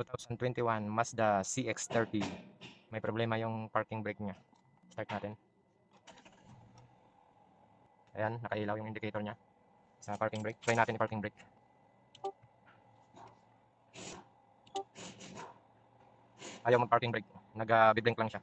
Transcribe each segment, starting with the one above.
2021 Mazda CX-30. May problema yung parking brake niya. Start natin. Ayan, nakailaw yung indicator niya sa parking brake. Try natin yung parking brake. Ayaw mag-parking brake. Nag-blink lang siya.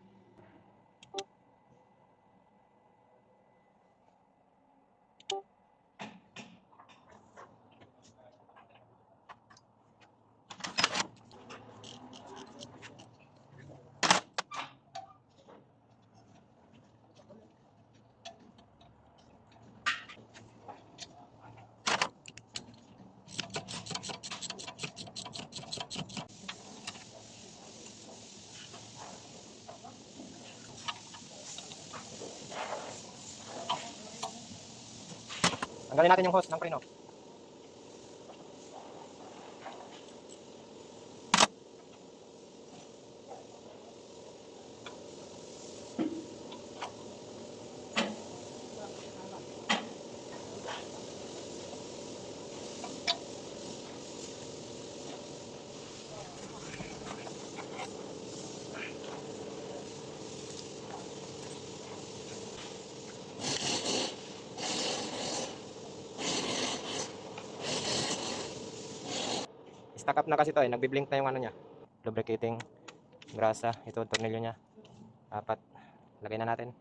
Tanggalin natin yung hose ng preno. Stack up na kasi to eh. Nagbi-blink na yung ano niya. Lubricating grasa. Ito tornilyo niya. Apat. Lagay na natin.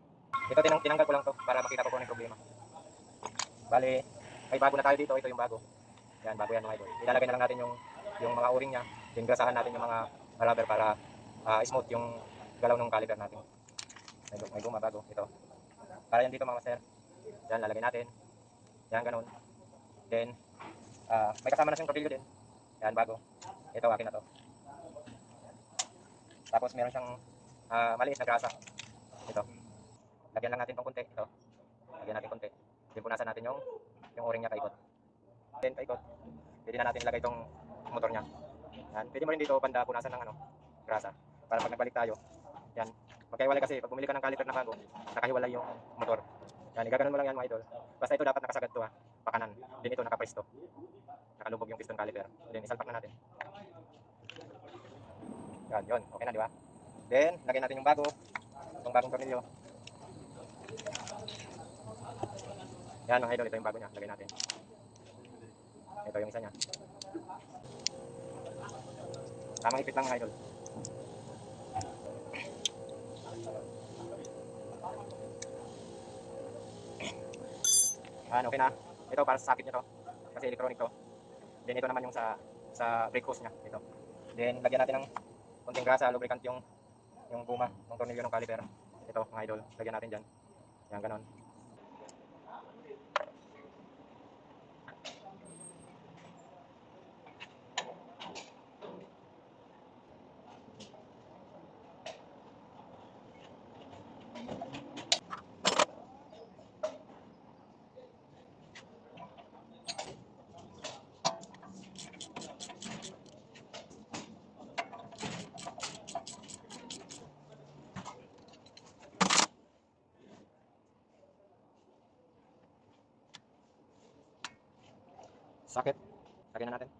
Ito tinanggal ko lang to para makita ko kung ano yung problema. Bali, may bago na tayo dito. Ito yung bago. Yan, bago yan mga idol. Ilalagay na lang natin yung mga o-ring niya. Then grasahan natin yung mga rubber para smooth yung galaw ng caliper natin. May guma bago. Ito. Para yan dito mga master. Yan, lalagay natin. Yan, ganun. Then, may kasama na siyang tornilyo din. Yan, bago. Ito, akin na to. Tapos meron siyang maliit na grasa. Ito. Lagyan lang natin itong konti. Ito. Lagyan natin konti. Then punasan natin yung o-ring niya kaikot. Then kaikot. Pwede na natin ilagay itong motor niya. Yan. Pwede mo rin dito banda punasan ng grasa. Para pag nagbalik tayo. Yan. Magkaiwalay kasi pag bumili ka ng caliper na bago, nakahiwalay yung motor. Yan. Igaganon mo lang yan mga idol. Basta ito dapat nakasagad to pakanan. Then ito nakapresto. Nakalubog yung piston caliper. Then isalpak na natin. Yan, yun. Okay na, di ba? Then, lagay natin yung bago. Itong bagong tornilyo. Yan, mga idol. Ito yung bago niya. Lagay natin. Ito yung isa niya. Tamang ipit lang, mga idol. Yan, okay na. Ito para sa sakit niya to. Kasi electronic to. Then, ito naman yung sa brake hose niya. Ito. Then, lagyan natin ng konting grasa, lubricant yung guma ng tornilyo ng caliper. Ito mga idol, lagyan natin dyan. Yan, ganon. Sakit. Lagyan na natin.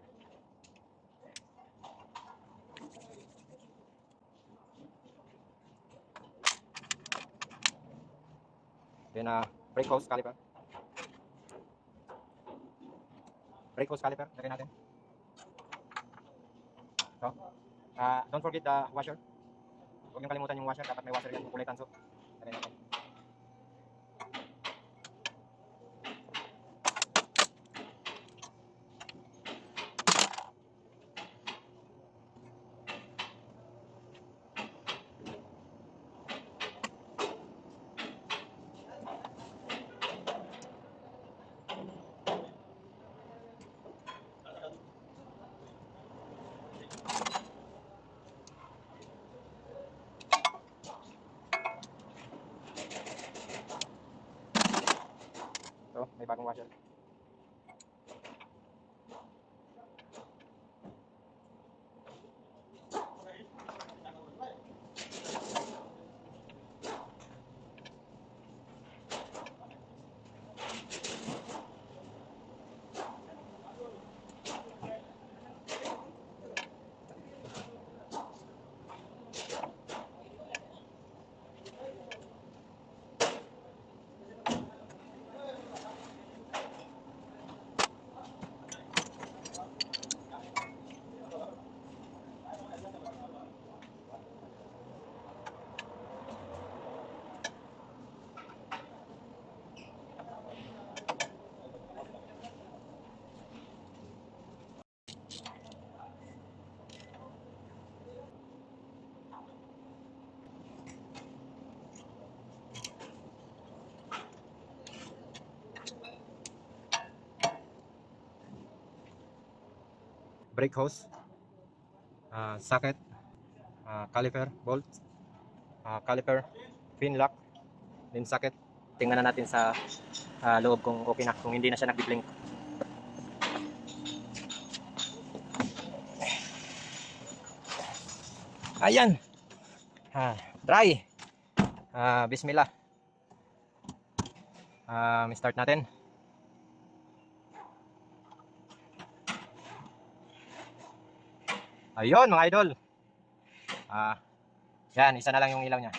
Then, brake hose caliper. Brake hose caliper, lagyan natin. So, don't forget the washer. Huwag niyong kalimutan yung washer. Dapat may washer yan kung kulay tanso. Lagyan natin. So, may bagong washer. brake hose, socket, caliper, bolt, caliper, pin lock, din socket. Tingnan na natin sa loob kung okay na, kung hindi na siya nag-blink. Ayan. Dry. Bismillah. Start natin. Ayun mga idol. Yan, isa na lang yung ilaw niya.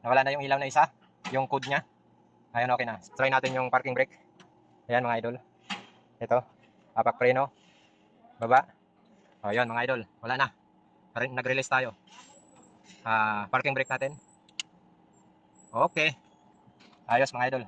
Nawala na yung ilaw na isa, yung code niya. Ayun, okay na. Try natin yung parking brake. Ayan mga idol. Ito, apak preno. Baba. Ayun mga idol, wala na. Nag-release tayo. Parking brake natin. Okay. Ayos mga idol.